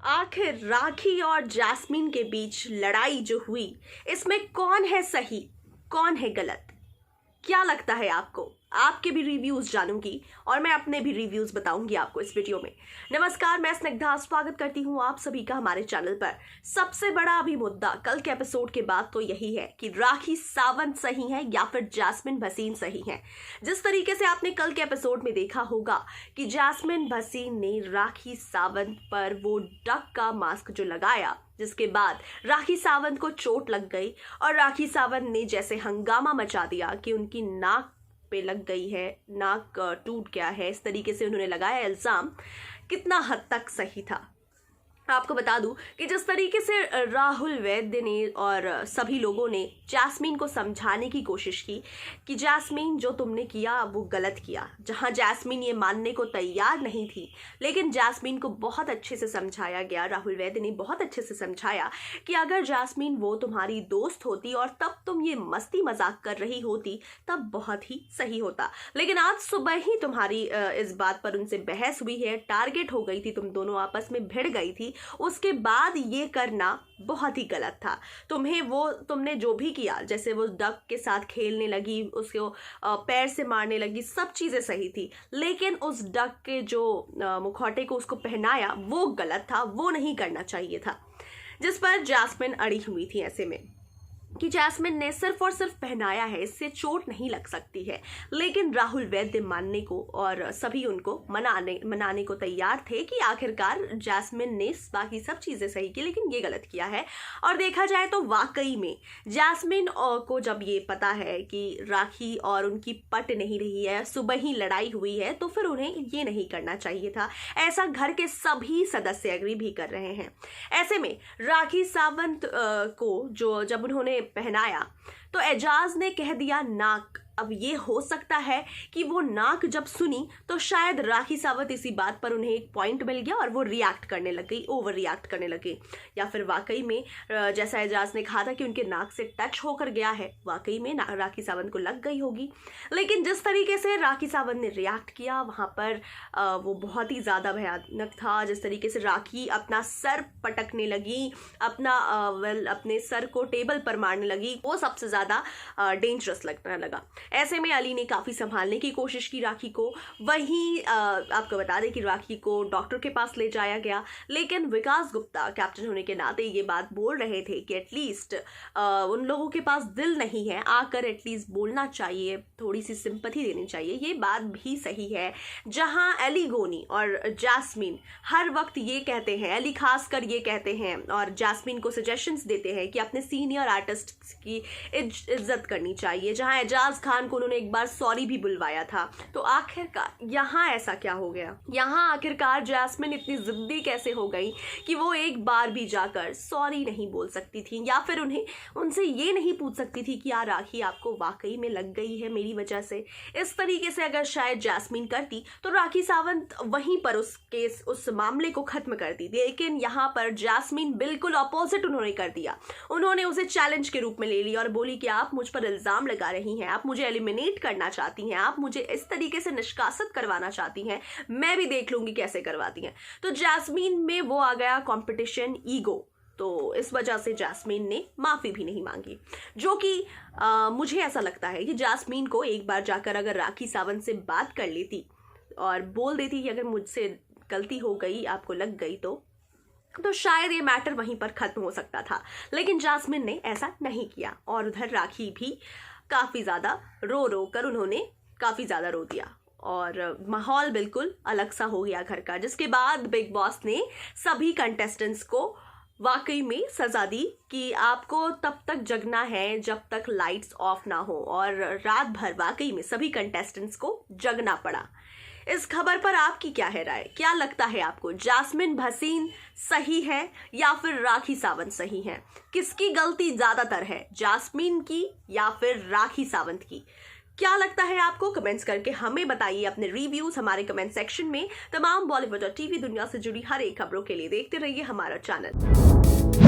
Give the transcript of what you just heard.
आखिर राखी और जैस्मीन के बीच लड़ाई जो हुई, इसमें कौन है सही, कौन है गलत? क्या लगता है आपको? आपके भी रिव्यूज जानूंगी और मैं अपने भी रिव्यूज बताऊंगी आपको इस वीडियो में। नमस्कार, मैं स्निग्धा स्वागत करती हूं आप सभी का हमारे चैनल पर। सबसे बड़ा अभी मुद्दा कल के एपिसोड के बाद तो यही है कि राखी सावंत सही है या फिर जैस्मीन भसीन सही है। जिस तरीके से आपने कल के एपिसोड में देखा होगा कि जैस्मीन भसीन ने राखी सावंत पर वो डक का मास्क जो लगाया, जिसके बाद राखी सावंत को चोट लग गई और राखी सावंत ने जैसे हंगामा मचा दिया कि उनकी नाक पे लग गई है, नाक टूट गया है, इस तरीके से उन्होंने लगाया इल्जाम। कितना हद तक सही था? आपको बता दूं कि जिस तरीके से राहुल वैद्य ने और सभी लोगों ने जैस्मीन को समझाने की कोशिश की कि जैस्मीन जो तुमने किया वो गलत किया, जहां जैस्मीन ये मानने को तैयार नहीं थी, लेकिन जैस्मीन को बहुत अच्छे से समझाया गया। राहुल वैद्य ने बहुत अच्छे से समझाया कि अगर जैस्मीन वो तुम्हारी दोस्त होती और तब तुम ये मस्ती मजाक कर रही होती तब बहुत ही सही होता। लेकिन आज सुबह ही तुम्हारी इस बात पर उनसे बहस हुई है, टारगेट हो गई थी, तुम दोनों आपस में भिड़ गई थी। उसके बाद ये करना बहुत ही गलत था। तुमने जो भी किया, जैसे वो डक के साथ खेलने लगी, उसको पैर से मारने लगी, सब चीजें सही थी, लेकिन उस डक के जो मुखौटे को उसको पहनाया वो गलत था, वो नहीं करना चाहिए था। जिस पर जैस्मीन अड़ी हुई थी ऐसे में कि जैस्मीन ने सिर्फ और सिर्फ पहनाया है, इससे चोट नहीं लग सकती है। लेकिन राहुल वैद्य मानने को और सभी उनको मनाने को तैयार थे कि आखिरकार जैस्मीन ने बाकी सब चीज़ें सही की, लेकिन ये गलत किया है। और देखा जाए तो वाकई में जैस्मीन को जब ये पता है कि राखी और उनकी पट नहीं रही है, सुबह ही लड़ाई हुई है, तो फिर उन्हें ये नहीं करना चाहिए था। ऐसा घर के सभी सदस्य एग्री भी कर रहे हैं। ऐसे में राखी सावंत को जब उन्होंने पहनाया तो एजाज ने कह दिया नाक। अब ये हो सकता है कि वो नाक जब सुनी तो शायद राखी सावंत इसी बात पर उन्हें एक पॉइंट मिल गया और वो रिएक्ट करने लग गई, ओवर रिएक्ट करने लगे। या फिर वाकई में जैसा एजाज ने कहा था कि उनके नाक से टच होकर गया है, वाकई में राखी सावंत को लग गई होगी। लेकिन जिस तरीके से राखी सावंत ने रिएक्ट किया वहाँ पर वो बहुत ही ज़्यादा भयानक था। जिस तरीके से राखी अपना सर पटकने लगी, अपने सर को टेबल पर मारने लगी, वो सबसे ज़्यादा डेंजरस लगने लगा। ऐसे में अली ने काफ़ी संभालने की कोशिश की राखी को। वहीं आपको बता दें कि राखी को डॉक्टर के पास ले जाया गया, लेकिन विकास गुप्ता कैप्टन होने के नाते ये बात बोल रहे थे कि एटलीस्ट उन लोगों के पास दिल नहीं है, आकर एटलीस्ट बोलना चाहिए, थोड़ी सी सिंपैथी देनी चाहिए। ये बात भी सही है। जहां अली गोनी और जैस्मीन हर वक्त ये कहते हैं, अली खासकर ये कहते हैं और जैस्मीन को सजेशंस देते हैं कि अपने सीनियर आर्टिस्ट की इज्जत करनी चाहिए। जहां एजाज खान को उन्होंने एक बार सॉरी भी बुलवाया था, तो आखिरकार यहाँ ऐसा क्या हो गया? यहाँ आखिरकार जैस्मीन इतनी जिद्दी कैसे हो गई कि वो एक बार भी जाकर सॉरी नहीं बोल सकती थी, या फिर उनसे ये नहीं पूछ सकती थी कि यार राखी आपको वाकई में लग गई है मेरी वजह से? इस तरीके से अगर शायद जैस्मीन करती तो राखी सावंत वहीं पर उस मामले को खत्म कर दी। लेकिन यहाँ पर जैस्मीन बिल्कुल ऑपोजिट उन्होंने कर दिया। उन्होंने उसे चैलेंज के रूप में ले लिया और बोली कि आप मुझ पर इल्जाम लगा रही हैं, आप मुझे एलिमिनेट करना चाहती हैं, आप मुझे इस तरीके से निष्कासित करवाना चाहती हैं, मैं भी देख लूंगी कैसे करवाती हैं। तो जैस्मीन में वो आ गया कंपटीशन, ईगो। तो इस वजह से जैस्मीन ने माफ़ी भी नहीं मांगी, जो कि मुझे ऐसा लगता है कि जैस्मीन को एक बार जाकर अगर राखी सावंत से बात कर लेती और बोल देती कि अगर मुझसे गलती हो गई, आपको लग गई, तो शायद ये मैटर वहीं पर ख़त्म हो सकता था। लेकिन जैस्मीन ने ऐसा नहीं किया और उधर राखी भी काफ़ी ज़्यादा रो कर उन्होंने काफ़ी ज़्यादा रो दिया और माहौल बिल्कुल अलग सा हो गया घर का। जिसके बाद बिग बॉस ने सभी कंटेस्टेंट्स को वाकई में सज़ा दी कि आपको तब तक जगना है जब तक लाइट्स ऑफ ना हो, और रात भर वाकई में सभी कंटेस्टेंट्स को जगना पड़ा। इस खबर पर आपकी क्या है राय? क्या लगता है आपको, जैस्मीन भसीन सही है या फिर राखी सावंत सही है? किसकी गलती ज्यादातर है, जैस्मीन की या फिर राखी सावंत की? क्या लगता है आपको? कमेंट्स करके हमें बताइए अपने रिव्यूज हमारे कमेंट सेक्शन में। तमाम बॉलीवुड और टीवी दुनिया से जुड़ी हर एक खबरों के लिए देखते रहिए हमारा चैनल।